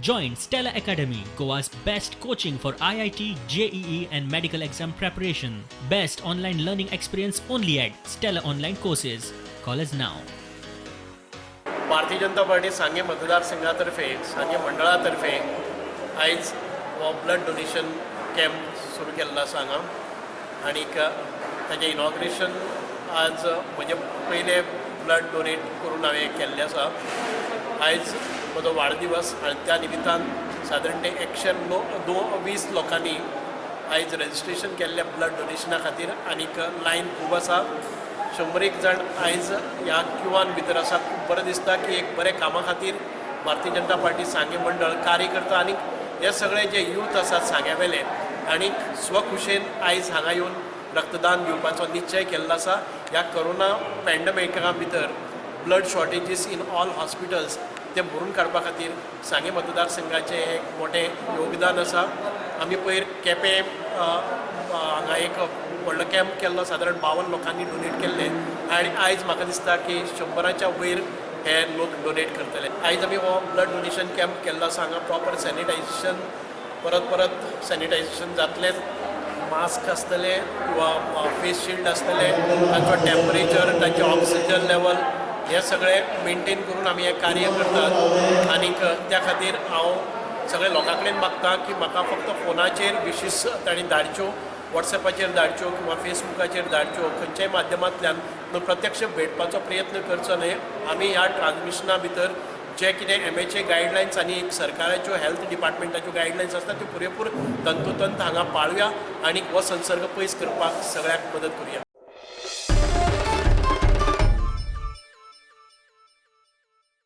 Join Stella Academy, Goa's best coaching for IIT, JEE, and medical exam preparation. Best online learning experience only at Stella Online Courses. Call us now. Bharatiya Janata party सांगे मतदारसंघातर्फे सांगे मंडळातर्फे आयज हो blood donation camp सुरू केल्लो आसा हांगा आनी ताचें इनॉग्रेशन आज म्हणजे पयले ब्लड डोनेट करून हांवें केल्लें आसा. आयज म्हजो वाडदिवस आनी त्या निमित्तान सादारण 120 लोकांनी आयज रजिस्ट्रेशन केल्लें ब्लड डोनेशना खातीर आनीक लायन खूब आसा. 100 जण आयज ह्या क्यूआन भितर आसा. खूब बरें दिसता की एक बरे कामा खातीर भारतीय जनता पार्टी सांगे मंडळ कार्य करता आनीक हे सगळे जे यूथ आसात सांग्या वेले आनीक स्वखुशेन आयज हांगा येवन रक्तदान दिवपाचो निश्चय केल्लो आसा. ह्या कोरोना पॅन्डमिका भितर ब्लड शॉर्टेजीस इन ऑल हॉस्पिटल्स ते भरून काडपा खातीर सांगे मतदारसंघाचें एक मोठें योगदान आसा. आमी पयर केपें हांगा एक व्हडलो कॅम्प केल्लो, सादारण 52 लोकांनी डोनेट केल्ले आनी आयज म्हाका दिसता की 100च्या वयर हे लोक डोनेट करतले. आयज आमी हो ब्लड डोनेशन कॅम्प केल्लो आसा. हांगा प्रॉपर सॅनिटायझेशन परत सॅनिटायझेशन जातलें, मास्क आसतले किंवा फेस शिल्ड आसतले, तांचो टॅम्परेचर, तांचे ऑक्सिजन लेवल हे सगळे मेनटेन करून आमी हे कार्य करतात. आनीक त्या खातीर हांव सगळे लोकां कडेन मागता की म्हाका फक्त फोनाचेर विशीस तांणी धाडच्यो, वॉट्सॅपाचेर धाडच्यो किंवा फेसबुकाचेर धाडच्यो, खंयच्याय माध्यमांतल्यान प्रत्यक्ष भेटपाचो प्रयत्न करचो न्हय. आमी ह्या ट्रान्समिशना भितर जे कितें MHA गायडलायन्स आनी सरकाराच्यो हेल्थ डिपार्टमेंटाच्यो गायडलायन्स आसता त्यो पुरेपूर तंतोतंत हांगा पाळुया आनी हो संसर्ग पयस करपाक सगळ्याक मदत करुया.